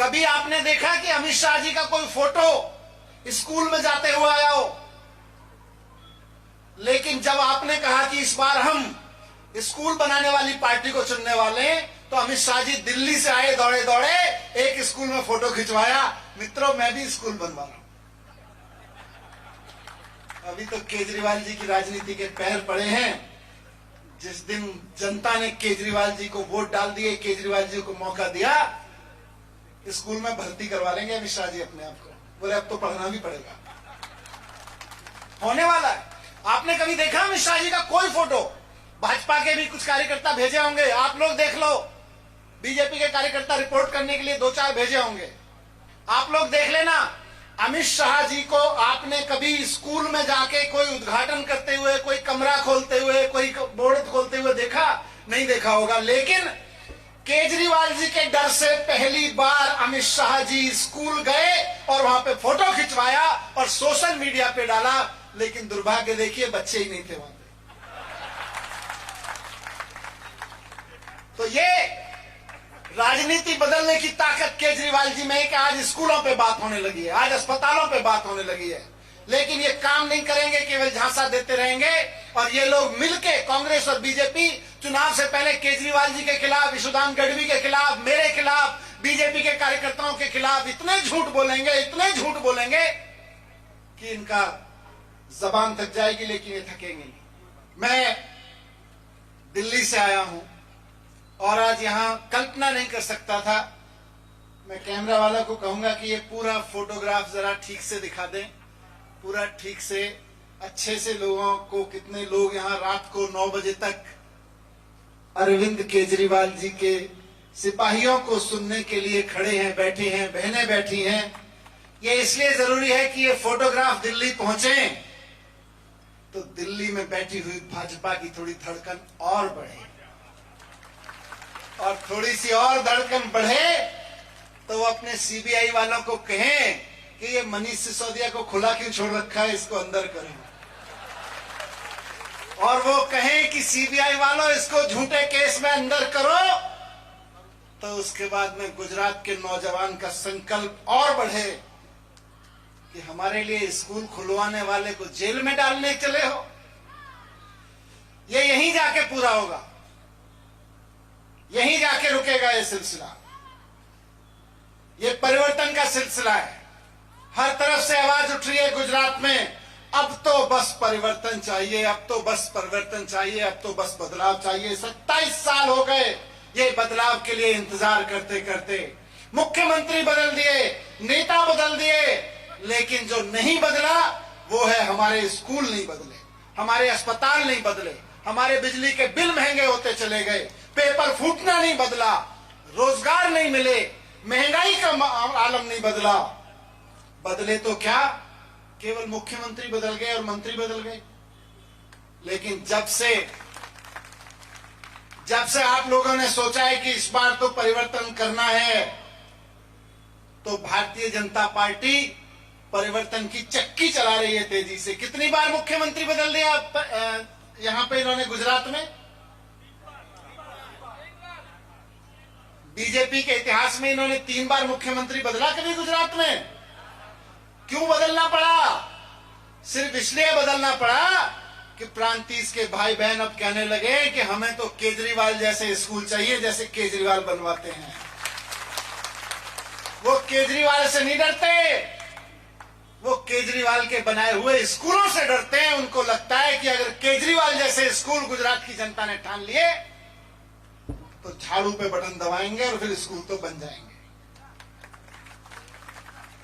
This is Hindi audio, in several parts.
कभी आपने देखा कि अमित शाह जी का कोई फोटो स्कूल में जाते हुए आया हो? लेकिन जब आपने कहा कि इस बार हम स्कूल बनाने वाली पार्टी को चुनने वाले हैं, तो अमित शाह जी दिल्ली से आए दौड़े दौड़े, एक स्कूल में फोटो खिंचवाया। मित्रों, मैं भी स्कूल बनवा रहा हूं। अभी तो केजरीवाल जी की राजनीति के पैर पड़े हैं। जिस दिन जनता ने केजरीवाल जी को वोट डाल दिए, केजरीवाल जी को मौका दिया, स्कूल में भर्ती करवा लेंगे अमित शाह जी अपने आप को। बोले अब तो पढ़ना भी पड़ेगा, होने वाला है। आपने कभी देखा अमित शाह जी का कोई फोटो? भाजपा के भी कुछ कार्यकर्ता भेजे होंगे, आप लोग देख लो। बीजेपी के कार्यकर्ता रिपोर्ट करने के लिए 2-4 भेजे होंगे, आप लोग देख लेना। अमित शाह जी को आपने कभी स्कूल में जाके कोई उद्घाटन करते हुए, कोई कमरा खोलते हुए, कोई बोर्ड खोलते हुए देखा? नहीं देखा होगा। लेकिन केजरीवाल जी के डर से पहली बार अमित शाह जी स्कूल गए और वहां पे फोटो खिंचवाया और सोशल मीडिया पे डाला। लेकिन दुर्भाग्य देखिए, बच्चे ही नहीं थे वहां पे। तो ये राजनीति बदलने की ताकत केजरीवाल जी में है कि आज स्कूलों पे बात होने लगी है, आज अस्पतालों पे बात होने लगी है। लेकिन ये काम नहीं करेंगे, केवल झांसा देते रहेंगे। और ये लोग मिलके, कांग्रेस और बीजेपी, चुनाव से पहले केजरीवाल जी के खिलाफ, विशुदान गढ़वी के खिलाफ, मेरे खिलाफ, बीजेपी के कार्यकर्ताओं के खिलाफ इतने झूठ बोलेंगे, इतने झूठ बोलेंगे कि इनका जबान थक जाएगी, लेकिन ये थकेंगे नहीं। मैं दिल्ली से आया हूं और आज यहां कल्पना नहीं कर सकता था। मैं कैमरा वाला को कहूंगा कि ये पूरा फोटोग्राफ जरा ठीक से दिखा दें, पूरा ठीक से, अच्छे से लोगों को। कितने लोग यहां रात को 9 बजे तक अरविंद केजरीवाल जी के सिपाहियों को सुनने के लिए खड़े हैं, बैठे हैं, बहनें बैठी हैं। ये इसलिए जरूरी है कि ये फोटोग्राफ दिल्ली पहुंचे तो दिल्ली में बैठी हुई भाजपा की थोड़ी धड़कन और बढ़े, और थोड़ी सी और धड़कन बढ़े तो वो अपने सीबीआई वालों को कहें कि ये मनीष सिसोदिया को खुला क्यों छोड़ रखा है, इसको अंदर करो। और वो कहें कि सीबीआई वालों, इसको झूठे केस में अंदर करो। तो उसके बाद में गुजरात के नौजवान का संकल्प और बढ़े कि हमारे लिए स्कूल खुलवाने वाले को जेल में डालने चले हो। ये यहीं जाके पूरा होगा, यहीं जाके रुकेगा ये सिलसिला। ये परिवर्तन का सिलसिला है। हर तरफ से आवाज उठ रही है गुजरात में, अब तो बस परिवर्तन चाहिए, अब तो बस परिवर्तन चाहिए, अब तो बस बदलाव चाहिए। 27 साल हो गए ये बदलाव के लिए इंतजार करते करते। मुख्यमंत्री बदल दिए, नेता बदल दिए, लेकिन जो नहीं बदला वो है हमारे स्कूल नहीं बदले, हमारे अस्पताल नहीं बदले, हमारे बिजली के बिल महंगे होते चले गए, पेपर फूटना नहीं बदला, रोजगार नहीं मिले, महंगाई का आलम नहीं बदला। बदले तो क्या, केवल मुख्यमंत्री बदल गए और मंत्री बदल गए। लेकिन जब से आप लोगों ने सोचा है कि इस बार तो परिवर्तन करना है, तो भारतीय जनता पार्टी परिवर्तन की चक्की चला रही है तेजी से। कितनी बार मुख्यमंत्री बदल दिया यहां पे इन्होंने गुजरात में? बीजेपी के इतिहास में इन्होंने 3 बार मुख्यमंत्री बदला कभी गुजरात में। क्यों बदलना पड़ा? सिर्फ इसलिए बदलना पड़ा कि प्रांतीय के भाई बहन अब कहने लगे कि हमें तो केजरीवाल जैसे स्कूल चाहिए जैसे केजरीवाल बनवाते हैं। वो केजरीवाल से नहीं डरते, वो केजरीवाल के बनाए हुए स्कूलों से डरते हैं। उनको लगता है कि अगर केजरीवाल जैसे स्कूल गुजरात की जनता ने ठान लिए तो झाड़ू पे बटन दबाएंगे और फिर स्कूल तो बन जाएंगे।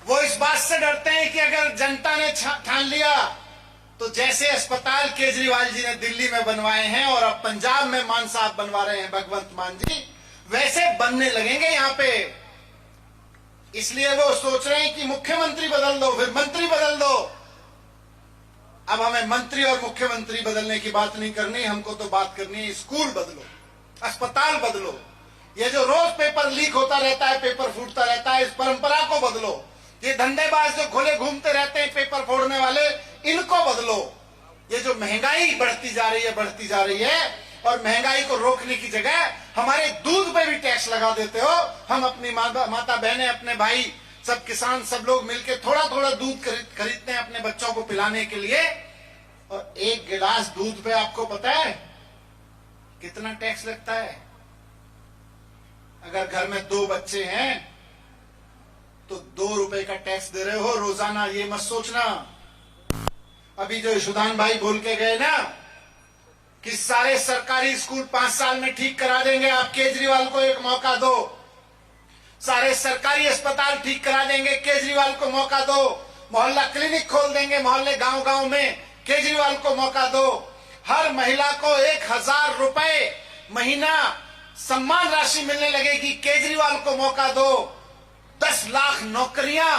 वो इस बात से डरते हैं कि अगर जनता ने ठान लिया तो जैसे अस्पताल केजरीवाल जी ने दिल्ली में बनवाए हैं और अब पंजाब में मान साहब बनवा रहे हैं, भगवंत मान जी, वैसे बनने लगेंगे यहां पे। इसलिए वो सोच रहे हैं कि मुख्यमंत्री बदल दो, फिर मंत्री बदल दो। अब हमें मंत्री और मुख्यमंत्री बदलने की बात नहीं करनी, हमको तो बात करनी है स्कूल बदलो, अस्पताल बदलो। ये जो रोज पेपर लीक होता रहता है, पेपर फूटता रहता है, इस परंपरा को बदलो। ये धंधेबाज जो खुले घूमते रहते हैं पेपर फोड़ने वाले, इनको बदलो। ये जो महंगाई बढ़ती जा रही है और महंगाई को रोकने की जगह हमारे दूध पे भी टैक्स लगा देते हो। हम अपनी माता बहनें, अपने भाई, सब किसान, सब लोग मिलकर थोड़ा थोड़ा दूध खरीदते हैं अपने बच्चों को पिलाने के लिए, और एक गिलास दूध पे आपको पता है कितना टैक्स लगता है? अगर घर में 2 बच्चे हैं तो 2 रुपए का टैक्स दे रहे हो रोजाना, ये मत सोचना। अभी जो यशोदान भाई बोल के गए ना कि सारे सरकारी स्कूल 5 साल में ठीक करा देंगे, आप केजरीवाल को एक मौका दो। सारे सरकारी अस्पताल ठीक करा देंगे, केजरीवाल को मौका दो। मोहल्ला क्लिनिक खोल देंगे मोहल्ले गांव गांव में, केजरीवाल को मौका दो। हर महिला को 1000 रुपए महीना सम्मान राशि मिलने लगेगी, केजरीवाल को मौका दो। 10 लाख नौकरियां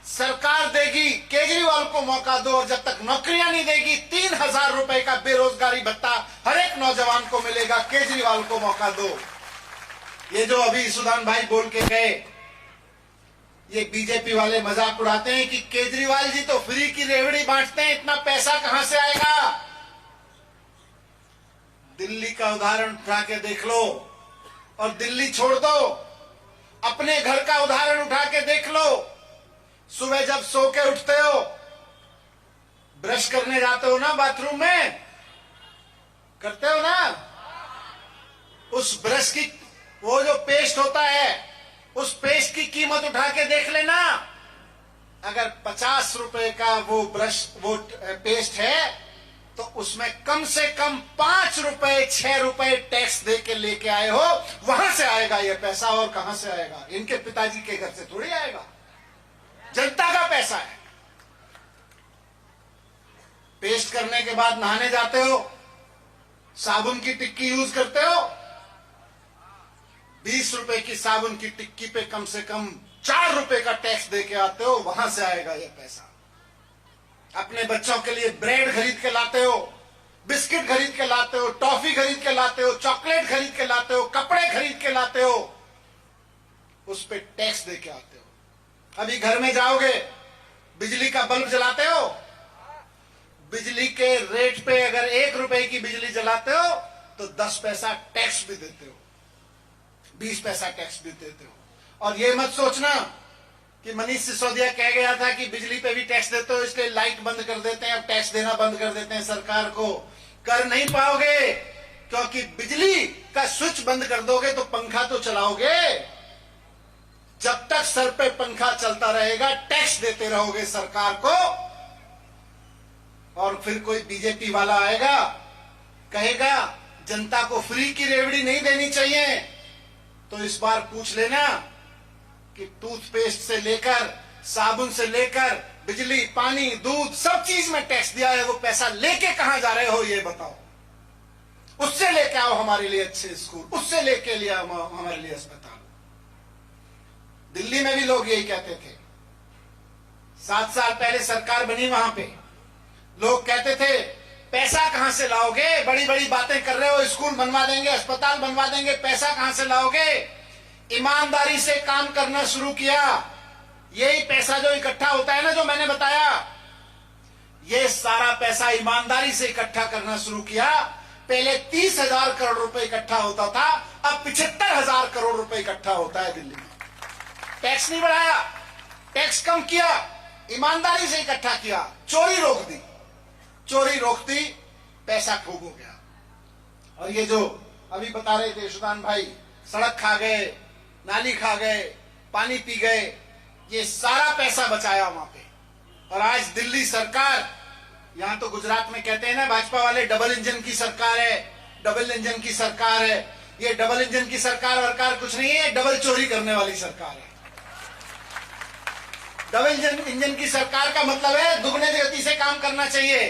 सरकार देगी, केजरीवाल को मौका दो। और जब तक नौकरियां नहीं देगी 3000 रुपए का बेरोजगारी भत्ता हर एक नौजवान को मिलेगा, केजरीवाल को मौका दो। ये जो अभी सुदान भाई बोल के गए, ये बीजेपी वाले मजाक उड़ाते हैं कि केजरीवाल जी तो फ्री की रेवड़ी बांटते हैं, इतना पैसा कहां से आएगा? दिल्ली का उदाहरण उठा के देख लो, और दिल्ली छोड़ दो, अपने घर का उदाहरण उठा के देख लो। सुबह जब सो के उठते हो, ब्रश करने जाते हो ना बाथरूम में, करते हो ना? उस ब्रश की वो जो पेस्ट होता है, उस पेस्ट की कीमत उठा के देख लेना। अगर 50 रुपए का वो पेस्ट है तो उसमें कम से कम 5 रुपए 6 रुपए टैक्स दे के लेके आए हो, वहां से आएगा ये पैसा। और कहां से आएगा? इनके पिताजी के घर से थोड़ी आएगा, जनता का पैसा है। पेस्ट करने के बाद नहाने जाते हो, साबुन की टिक्की यूज करते हो, 20 रुपए की साबुन की टिक्की पे कम से कम 4 रुपए का टैक्स दे के आते हो, वहां से आएगा ये पैसा। अपने बच्चों के लिए ब्रेड खरीद के लाते हो, बिस्किट खरीद के लाते हो, टॉफी खरीद के लाते हो, चॉकलेट खरीद के लाते हो, कपड़े खरीद के लाते हो, उस पे टैक्स दे के आते हो। अभी घर में जाओगे, बिजली का बल्ब जलाते हो, बिजली के रेट पे अगर 1 रुपए की बिजली जलाते हो तो 10 पैसा टैक्स भी देते हो, 20 पैसा टैक्स भी देते हो। और ये मत सोचना कि मनीष सिसोदिया कह गया था कि बिजली पे भी टैक्स देते हो इसलिए लाइट बंद कर देते हैं, अब टैक्स देना बंद कर देते हैं सरकार को। कर नहीं पाओगे, क्योंकि बिजली का स्विच बंद कर दोगे तो पंखा तो चलाओगे। जब तक सर पे पंखा चलता रहेगा टैक्स देते रहोगे सरकार को। और फिर कोई बीजेपी वाला आएगा, कहेगा जनता को फ्री की रेवड़ी नहीं देनी चाहिए, तो इस बार पूछ लेना कि टूथपेस्ट से लेकर, साबुन से लेकर, बिजली, पानी, दूध, सब चीज में टैक्स दिया है, वो पैसा लेके कहां जा रहे हो ये बताओ। उससे लेके आओ हमारे लिए अच्छे स्कूल, उससे लेके लिए हमारे लिए अस्पताल। दिल्ली में भी लोग यही कहते थे, 7 साल पहले सरकार बनी, वहां पे लोग कहते थे पैसा कहां से लाओगे, बड़ी बड़ी बातें कर रहे हो, स्कूल बनवा देंगे, अस्पताल बनवा देंगे, पैसा कहां से लाओगे? ईमानदारी से काम करना शुरू किया, यही पैसा जो इकट्ठा होता है ना, जो मैंने बताया, ये सारा पैसा ईमानदारी से इकट्ठा करना शुरू किया। पहले 30,000 करोड़ रुपए इकट्ठा होता था, अब 75,000 करोड़ रुपए इकट्ठा होता है दिल्ली में। टैक्स नहीं बढ़ाया, टैक्स कम किया, ईमानदारी से इकट्ठा किया, चोरी रोक दी, चोरी रोक दी, पैसा खूब हो गया। और ये जो अभी बता रहे थे यशोदान भाई, सड़क खा गए, नाली खा गए, पानी पी गए, ये सारा पैसा बचाया वहां पे। और आज दिल्ली सरकार, यहां तो गुजरात में कहते हैं ना भाजपा वाले, डबल इंजन की सरकार है, डबल इंजन की सरकार है। ये डबल इंजन की सरकार वरकार कुछ नहीं है, डबल चोरी करने वाली सरकार है। डबल इंजन की सरकार का मतलब है दुगने गति से काम करना चाहिए,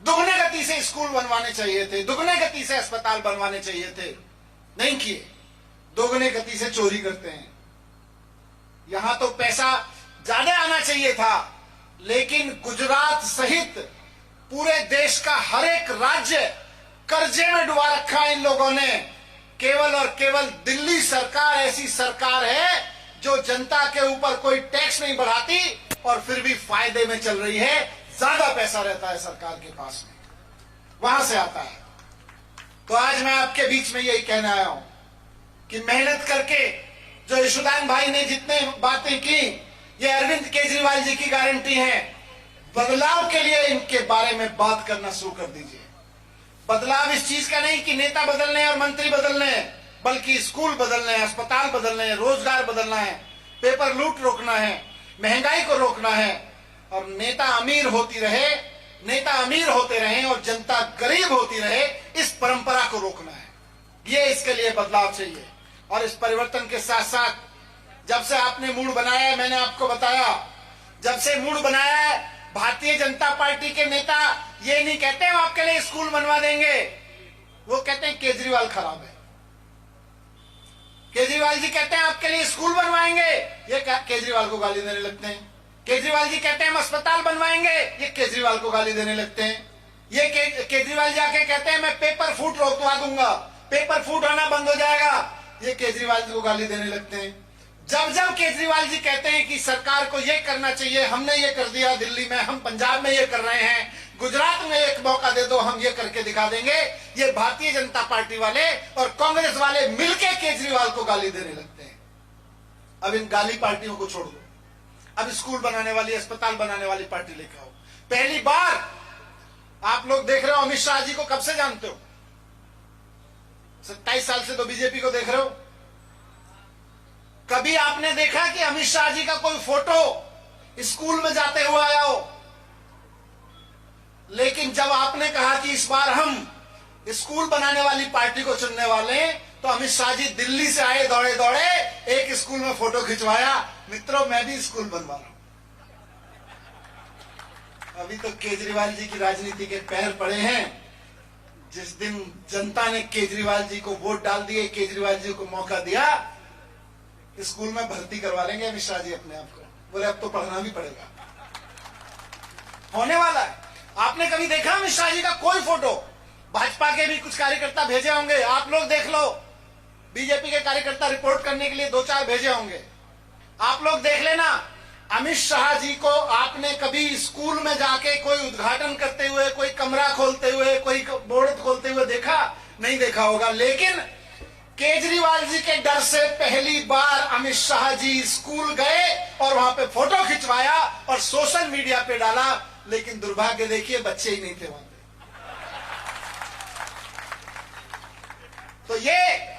दुगने गति से स्कूल बनवाने चाहिए थे, दुगने गति से अस्पताल बनवाने चाहिए थे, नहीं किए, दोगुने गति से चोरी करते हैं। यहां तो पैसा ज्यादा आना चाहिए था, लेकिन गुजरात सहित पूरे देश का हर एक राज्य कर्जे में डुबा रखा है इन लोगों ने। केवल और केवल दिल्ली सरकार ऐसी सरकार है जो जनता के ऊपर कोई टैक्स नहीं बढ़ाती और फिर भी फायदे में चल रही है। ज्यादा पैसा रहता है सरकार के पास में, वहां से आता है। तो आज मैं आपके बीच में यही कहने आया हूं कि मेहनत करके जो यशोदान भाई ने जितने बातें की, ये अरविंद केजरीवाल जी की गारंटी है। बदलाव के लिए इनके बारे में बात करना शुरू कर दीजिए। बदलाव इस चीज का नहीं कि नेता बदलने हैं और मंत्री बदलने हैं, बल्कि स्कूल बदलने हैं, अस्पताल बदलने हैं, रोजगार बदलना है, पेपर लूट रोकना है, महंगाई को रोकना है, और नेता अमीर होती रहे, नेता अमीर होते रहें और जनता गरीब होती रहे, इस परंपरा को रोकना है। ये इसके लिए बदलाव चाहिए। और इस परिवर्तन के साथ साथ जब से आपने मूड बनाया है, मैंने आपको बताया, जब से मूड बनाया है, भारतीय जनता पार्टी के नेता ये नहीं कहते हम आपके लिए स्कूल बनवा देंगे, वो कहते हैं केजरीवाल खराब है। केजरीवाल जी कहते हैं आपके लिए स्कूल बनवाएंगे, ये केजरीवाल को गाली देने लगते हैं। केजरीवाल जी कहते हैं हम अस्पताल बनवाएंगे, ये केजरीवाल को गाली देने लगते हैं। ये केजरीवाल जाके कहते हैं मैं पेपर फूट रोकवा दूंगा, पेपर फूट होना बंद हो जाएगा, ये केजरीवाल जी को गाली देने लगते हैं। जब जब केजरीवाल जी कहते हैं कि सरकार को ये करना चाहिए, हमने ये कर दिया दिल्ली में, हम पंजाब में ये कर रहे हैं, गुजरात में एक मौका दे दो, हम ये करके दिखा देंगे, ये भारतीय जनता पार्टी वाले और कांग्रेस वाले मिलकर केजरीवाल को गाली देने लगते हैं। अब इन गाली पार्टियों को छोड़ दो, अब स्कूल बनाने वाली, अस्पताल बनाने वाली पार्टी लेकर आओ। पहली बार आप लोग देख रहे हो अमित शाह जी को, कब से जानते हो? 27 साल से तो बीजेपी को देख रहे हो। कभी आपने देखा कि अमित शाह जी का कोई फोटो स्कूल में जाते हुए आया हो? लेकिन जब आपने कहा कि इस बार हम स्कूल बनाने वाली पार्टी को चुनने वाले हैं, तो अमित शाह जी दिल्ली से आए दौड़े दौड़े, एक स्कूल में फोटो खिंचवाया, मित्रों मैं भी स्कूल बनवा रहा हूं। अभी तो केजरीवाल जी की राजनीति के पैर पड़े हैं। जिस दिन जनता ने केजरीवाल जी को वोट डाल दिए, केजरीवाल जी को मौका दिया, स्कूल में भर्ती करवा लेंगे अमित शाह जी अपने आप को। बोले अब तो पढ़ना भी पड़ेगा, होने वाला है। आपने कभी देखा अमित शाह जी का कोई फोटो? भाजपा के भी कुछ कार्यकर्ता भेजे होंगे, आप लोग देख लो, बीजेपी के कार्यकर्ता रिपोर्ट करने के लिए 2-4 भेजे होंगे, आप लोग देख लेना। अमित शाह जी को आपने कभी स्कूल में जाके कोई उद्घाटन करते हुए, कोई कमरा खोलते हुए, कोई बोर्ड खोलते हुए देखा? नहीं देखा होगा। लेकिन केजरीवाल जी के डर से पहली बार अमित शाह जी स्कूल गए और वहां पे फोटो खिंचवाया और सोशल मीडिया पे डाला। लेकिन दुर्भाग्य देखिए, बच्चे ही नहीं थे वहां पे। तो ये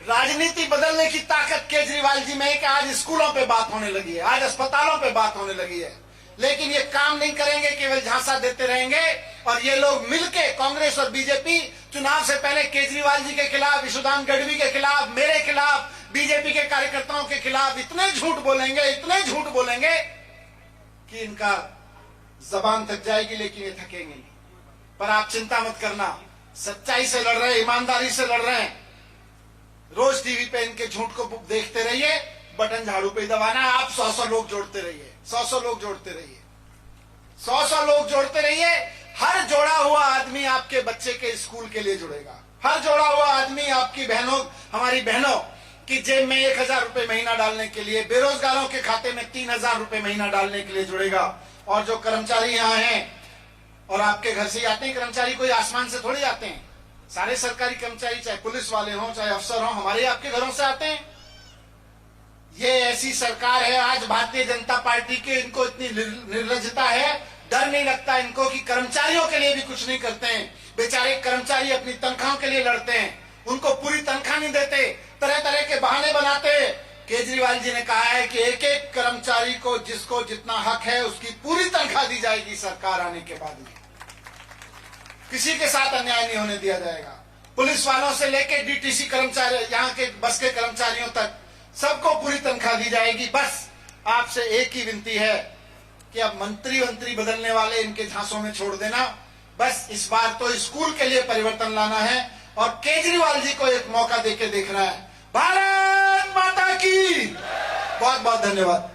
राजनीति बदलने की ताकत केजरीवाल जी में है कि आज स्कूलों पे बात होने लगी है, आज अस्पतालों पे बात होने लगी है। लेकिन ये काम नहीं करेंगे, केवल झांसा देते रहेंगे। और ये लोग मिलके, कांग्रेस और बीजेपी, चुनाव से पहले केजरीवाल जी के खिलाफ, यशोदान गढ़वी के खिलाफ, मेरे खिलाफ, बीजेपी के कार्यकर्ताओं के खिलाफ इतने झूठ बोलेंगे, इतने झूठ बोलेंगे कि इनका जबान थक जाएगी, लेकिन ये थकेंगे नहीं। पर आप चिंता मत करना, सच्चाई से लड़ रहे हैं, ईमानदारी से लड़ रहे हैं। रोज टीवी पे इनके झूठ को देखते रहिए, बटन झाड़ू पे दबाना है। आप 100 लोग जोड़ते रहिए, 100 लोग जोड़ते रहिए, 100 लोग जोड़ते रहिए। हर जोड़ा हुआ आदमी आपके बच्चे के स्कूल के लिए जुड़ेगा। हर जोड़ा हुआ आदमी आपकी बहनों, हमारी बहनों की जेब में 1000 रुपए महीना डालने के लिए, बेरोजगारों के खाते में 3000 रुपए महीना डालने के लिए जुड़ेगा। और जो कर्मचारी यहाँ हैं और आपके घर से आते हैं कर्मचारी, कोई आसमान से थोड़ी आते हैं। सारे सरकारी कर्मचारी, चाहे पुलिस वाले हों, चाहे अफसर हों, हमारे आपके घरों से आते हैं। ये ऐसी सरकार है आज भारतीय जनता पार्टी के, इनको इतनी निर्लज्जता है, डर नहीं लगता इनको कि कर्मचारियों के लिए भी कुछ नहीं करते हैं। बेचारे कर्मचारी अपनी तनख्वाहों के लिए लड़ते हैं, उनको पूरी तनख्वाह नहीं देते, तरह तरह के बहाने बनाते। केजरीवाल जी ने कहा है कि एक एक कर्मचारी को जिसको जितना हक है उसकी पूरी तनख्वाह दी जाएगी सरकार आने के बाद में। किसी के साथ अन्याय नहीं होने दिया जाएगा। पुलिस वालों से लेकर डीटीसी कर्मचारी, यहाँ के बस के कर्मचारियों तक सबको पूरी तनख्वाह दी जाएगी। बस आपसे एक ही विनती है कि अब मंत्री बदलने वाले इनके झांसों में छोड़ देना। बस इस बार तो स्कूल के लिए परिवर्तन लाना है और केजरीवाल जी को एक मौका देके देखना है। भारत माता की बहुत बहुत धन्यवाद।